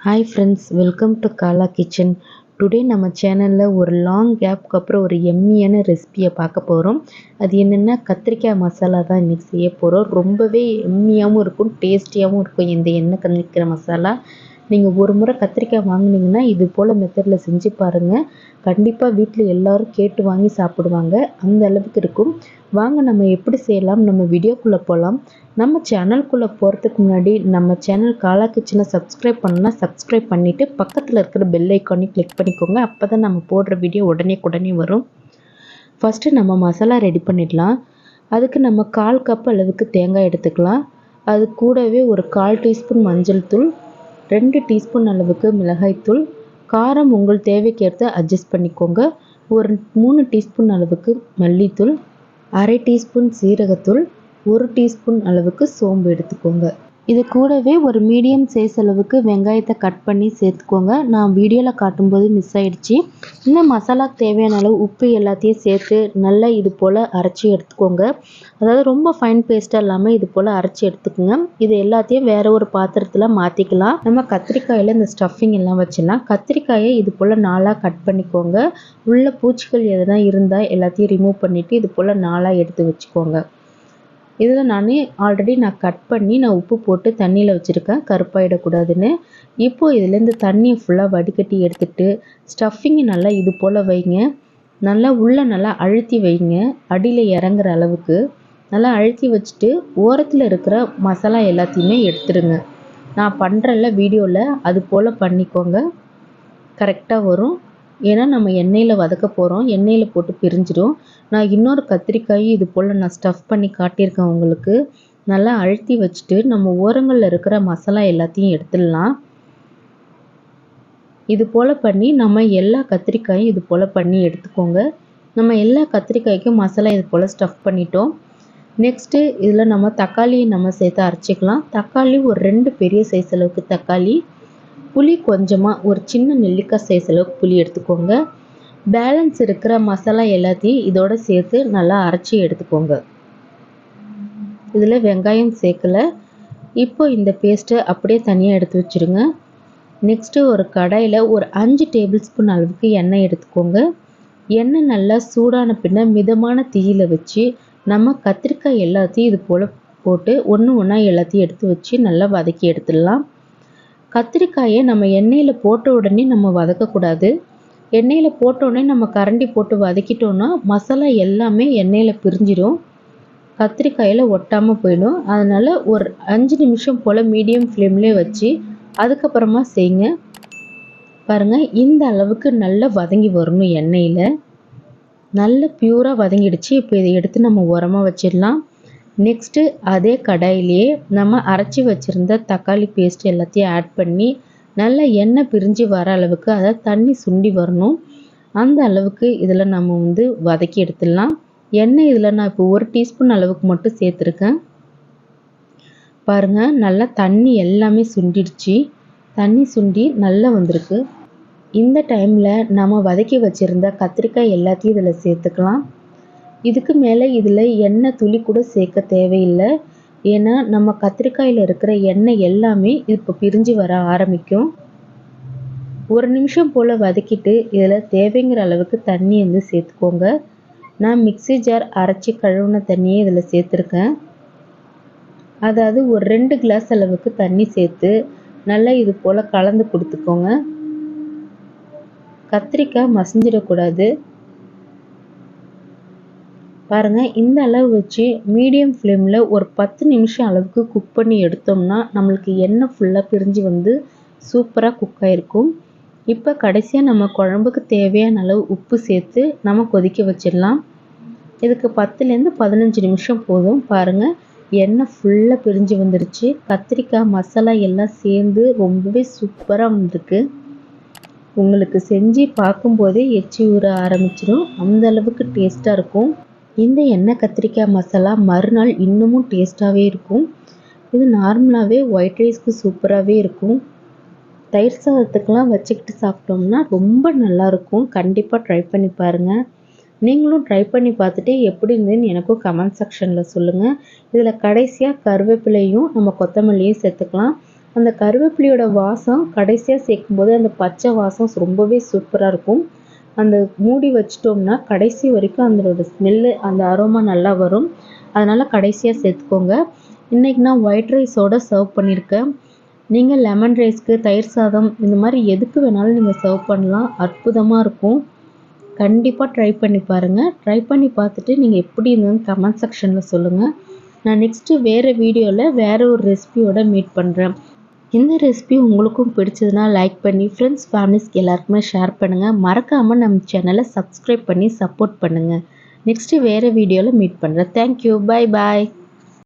Hi friends, welcome to Kala kitchen. Today நம்ம சேனலில் ஒரு லாங் கேப்க்கு அப்புறம் ஒரு எம்மியான ரெசிபியை பார்க்க போகிறோம். அது என்னென்னா கத்திரிக்காய் மசாலா தான் இன்றைக்கி செய்ய போகிறோம். ரொம்பவே எம்மியாகவும் இருக்கும், டேஸ்டியாகவும் இருக்கும் இந்த எண்ணெய் கத்திரிக்காய் மசாலா. நீங்கள் ஒரு முறை கத்திரிக்காய் வாங்கினீங்கன்னா இது போல் மெத்தடில் செஞ்சு பாருங்கள். கண்டிப்பாக வீட்டில் எல்லோரும் கேட்டு வாங்கி சாப்பிடுவாங்க, அந்த அளவுக்கு இருக்கும். வாங்க நம்ம எப்படி செய்யலாம், நம்ம வீடியோக்குள்ளே போகலாம். நம்ம சேனலுக்குள்ளே போகிறதுக்கு முன்னாடி நம்ம சேனல் காலா கிச்சனை சப்ஸ்கிரைப் பண்ணால் சப்ஸ்கிரைப் பண்ணிவிட்டு பக்கத்தில் இருக்கிற பெல் ஐக்கானையும் கிளிக் பண்ணிக்கோங்க. அப்போ தான் நம்ம போடுற வீடியோ உடனே வரும். ஃபஸ்ட்டு நம்ம மசாலா ரெடி பண்ணிடலாம். அதுக்கு நம்ம 1/4 கப் அளவுக்கு தேங்காய் எடுத்துக்கலாம். அது கூடவே ஒரு 1/4 டீஸ்பூன் மஞ்சள் தூள், 2 டீஸ்பூன் அளவுக்கு மிளகாய்த்தூள், காரம் உங்கள் தேவைக்கேற்ற அட்ஜஸ்ட் பண்ணிக்கோங்க. ஒரு 3 டீஸ்பூன் அளவுக்கு மல்லித்தூள், 1/2 டீஸ்பூன் சீரகத்தூள், 1 டீஸ்பூன் அளவுக்கு சோம்பு எடுத்துக்கோங்க. இது கூடவே ஒரு மீடியம் சைஸ் அளவுக்கு வெங்காயத்தை கட் பண்ணி சேர்த்துக்கோங்க. நான் வீடியோவில் காட்டும்போது மிஸ் ஆகிடுச்சி. இந்த மசாலாக்கு தேவையான அளவு உப்பு எல்லாத்தையும் சேர்த்து நல்லா இது போல் அரைச்சி எடுத்துக்கோங்க. அதாவது ரொம்ப ஃபைன் பேஸ்ட்டாக இல்லாமல் இது போல் அரைச்சி எடுத்துக்கோங்க. இது எல்லாத்தையும் வேறு ஒரு பாத்திரத்தில் மாற்றிக்கலாம். நம்ம கத்திரிக்காயில் இந்த ஸ்டஃபிங் எல்லாம் வச்சிடலாம். கத்திரிக்காயை இது போல் 4ஆக கட் பண்ணிக்கோங்க. உள்ள பூச்சிகள் எதனா இருந்தால் எல்லாத்தையும் ரிமூவ் பண்ணிவிட்டு இது போல் 4ஆக எடுத்து வச்சுக்கோங்க. இதில் ஆல்ரெடி நான் கட் பண்ணி உப்பு போட்டு தண்ணியில் வச்சுருக்கேன், கருப்பாயிடக்கூடாதுன்னு. இப்போது இதுலேருந்து தண்ணியை ஃபுல்லாக வடிகட்டி எடுத்துகிட்டு ஸ்டஃபிங்கை நல்லா இது போல் வைங்க. நல்லா உள்ளே நல்லா அழுத்தி வைங்க, அடியில் இறங்குற அளவுக்கு நல்லா அழுத்தி வச்சுட்டு ஓரத்தில் இருக்கிற மசாலா எல்லாத்தையுமே எடுத்துடுங்க. நான் பண்ணுறல வீடியோவில் அது போல் பண்ணிக்கோங்க, கரெக்டாக வரும். ஏன்னா நம்ம எண்ணெயில் வதக்க போகிறோம், எண்ணெயில் போட்டு பிரிஞ்சிடும். நான் இன்னொரு கத்திரிக்காயும் இது போல் நான் ஸ்டஃப் பண்ணி காட்டியிருக்கேன் உங்களுக்கு. நல்லா அழுத்தி வச்சுட்டு நம்ம ஓரங்களில் இருக்கிற மசாலா எல்லாத்தையும் எடுத்துடலாம். இது போல் பண்ணி நம்ம எல்லா கத்திரிக்காயும் இது போல் பண்ணி எடுத்துக்கோங்க. நம்ம எல்லா கத்திரிக்காய்க்கும் மசாலா இது போல் ஸ்டஃப் பண்ணிட்டோம். நெக்ஸ்ட்டு இதில் நம்ம தக்காளியை நம்ம சேர்த்து அரைச்சிக்கலாம். தக்காளி ஒரு 2 பெரிய சைஸ் அளவுக்கு தக்காளி, புளி கொஞ்சமாக ஒரு சின்ன நெல்லிக்காய் சைஸ் அளவுக்கு புளி எடுத்துக்கோங்க. பேலன்ஸ் இருக்கிற மசாலா எல்லாத்தையும் இதோடு சேர்த்து நல்லா அரைச்சி எடுத்துக்கோங்க. இதில் வெங்காயம் சேர்க்கலை. இப்போ இந்த பேஸ்ட்டை அப்படியே தனியாக எடுத்து வச்சுருங்க. நெக்ஸ்ட்டு ஒரு கடாயில் ஒரு 5 டேபிள் ஸ்பூன் அளவுக்கு எண்ணெய் எடுத்துக்கோங்க. எண்ணெய் நல்லா சூடான பின்ன மிதமான தீயில் வச்சு நம்ம கத்திரிக்காய் எல்லாத்தையும் இது போல் போட்டு ஒன்றா எல்லாத்தையும் எடுத்து வச்சு நல்லா வதக்கி எடுத்துடலாம். கத்திரிக்காயை நம்ம எண்ணெயில் போட்ட உடனே நம்ம வதக்கக்கூடாது. எண்ணெயில் போட்டோடனே நம்ம கரண்டி போட்டு வதக்கிட்டோன்னா மசாலா எல்லாமே எண்ணெயில் பிரிஞ்சிடும், கத்திரிக்காயில் ஒட்டாமல் போயிடும். அதனால் ஒரு 5 நிமிஷம் போல் மீடியம் ஃப்ளேம்லேயே வச்சு அதுக்கப்புறமா செய்யுங்க. பாருங்கள், இந்த அளவுக்கு நல்லா வதங்கி வரணும். எண்ணெயில் நல்ல பியூராக வதங்கிடுச்சு. இப்போ இதை எடுத்து நம்ம உரமாக வச்சிடலாம். நெக்ஸ்ட்டு அதே கடாயிலேயே நம்ம அரைச்சி வச்சுருந்த தக்காளி பேஸ்ட் எல்லாத்தையும் ஆட் பண்ணி நல்லா எண்ணெய் பிரிஞ்சு வர அளவுக்கு, அதாவது தண்ணி சுண்டி வரணும், அந்த அளவுக்கு இதில் நம்ம வதக்கி எடுத்துடலாம். எண்ணெய் இதில் நான் இப்போ 1 டீஸ்பூன் அளவுக்கு மட்டும் சேர்த்துருக்கேன். பாருங்கள், நல்லா தண்ணி எல்லாமே சுண்டிடுச்சு. தண்ணி சுண்டி நல்லா வந்திருக்கு. இந்த டைமில் நம்ம வதக்கி வச்சுருந்த கத்திரிக்காய் எல்லாத்தையும் இதில் சேர்த்துக்கலாம். இதுக்கு மேலே இதில் எண்ணெய் துளி கூட சேர்க்க தேவையில்லை. ஏன்னா நம்ம கத்திரிக்காயில் இருக்கிற எண்ணெய் எல்லாமே இப்போ பிரிஞ்சு வர ஆரம்பிக்கும். ஒரு நிமிஷம் போல் வதக்கிட்டு இதில் தேவைங்கிற அளவுக்கு தண்ணி சேர்த்துக்கோங்க. நான் மிக்ஸி ஜார் அரைச்சி கழுவுன தண்ணியே இதில் சேர்த்துருக்கேன். அதாவது ஒரு 2 கிளாஸ் அளவுக்கு தண்ணி சேர்த்து நல்லா இது போல் கலந்து கொடுத்துக்கோங்க. கத்திரிக்காய் மசிஞ்சிடக்கூடாது. பாருங்கள், இந்த அளவு வச்சு மீடியம் ஃப்ளேமில் ஒரு 10 நிமிஷம் அளவுக்கு குக் பண்ணி எடுத்தோம்னா நம்மளுக்கு எண்ணெய் ஃபுல்லாக பிரிஞ்சு சூப்பராக குக் ஆகிருக்கும். இப்போ கடைசியாக நம்ம குழம்புக்கு தேவையான அளவு உப்பு சேர்த்து நம்ம கொதிக்க வச்சிடலாம். இதுக்கு 10லேருந்து 15 நிமிஷம் போதும். பாருங்கள், எண்ணெய் ஃபுல்லாக பிரிஞ்சு வந்துருச்சு. கத்திரிக்காய் மசாலா எல்லாம் சேர்ந்து ரொம்பவே சூப்பராக வந்திருக்கு. உங்களுக்கு செஞ்சு பார்க்கும்போதே எச்சி ஊற ஆரம்பிச்சிடும், அந்த அளவுக்கு டேஸ்ட்டாக இருக்கும். இந்த எண்ணெய் கத்திரிக்காய் மசாலா மறுநாள் இன்னமும் டேஸ்ட்டாகவே இருக்கும். இது நார்மலாகவே ஒயிட் ரைஸ்க்கு சூப்பராகவே இருக்கும். தயிர் சாதத்துக்கெலாம் வச்சுக்கிட்டு சாப்பிட்டோம்னா ரொம்ப நல்லாயிருக்கும். கண்டிப்பாக ட்ரை பண்ணி பாருங்கள். நீங்களும் ட்ரை பண்ணி பார்த்துட்டு எப்படி இருந்ததுன்னு எனக்கும் கமெண்ட் செக்ஷனில் சொல்லுங்கள். இதில் கடைசியாக கருவேப்பிலையும் நம்ம கொத்தமல்லியும் சேர்த்துக்கலாம். அந்த கருவேப்பிலையோட வாசம் கடைசியாக சேர்க்கும்போது அந்த பச்சை வாசம் ரொம்பவே சூப்பராக இருக்கும். அந்த மூடி வச்சிட்டோம்னா கடைசி வரைக்கும் அதோட ஸ்மெல்லு அந்த அரோமா நல்லா வரும். அதனால் கடைசியாக சேர்த்துக்கோங்க. இன்றைக்கி நான் ஒயிட் ரைஸோடு சர்வ் பண்ணியிருக்கேன். நீங்கள் லெமன் ரைஸ்க்கு, தயிர் சாதம் இந்த மாதிரி எதுக்கு வேணாலும் நீங்கள் சர்வ் பண்ணலாம். அற்புதமாக இருக்கும். கண்டிப்பாக ட்ரை பண்ணி பாருங்கள். ட்ரை பண்ணி பார்த்துட்டு நீங்கள் எப்படி இருந்ததுன்னு கமெண்ட் செக்ஷனில் சொல்லுங்கள். நான் நெக்ஸ்ட்டு வேறு வீடியோவில் வேறு ஒரு ரெசிபியோடு மீட் பண்ணுறேன். இந்த ரெசிபி உங்களுக்கும் பிடிச்சதுன்னா லைக் பண்ணி ஃப்ரெண்ட்ஸ் ஃபேமிலிஸ்க்கு எல்லாருக்குமே ஷேர் பண்ணுங்கள். மறக்காமல் நம்ம சேனலை சப்ஸ்கிரைப் பண்ணி சப்போர்ட் பண்ணுங்கள். நெக்ஸ்ட்டு வேறு வீடியோவில் மீட் பண்ணுறேன். தேங்க்யூ. பாய் பாய்.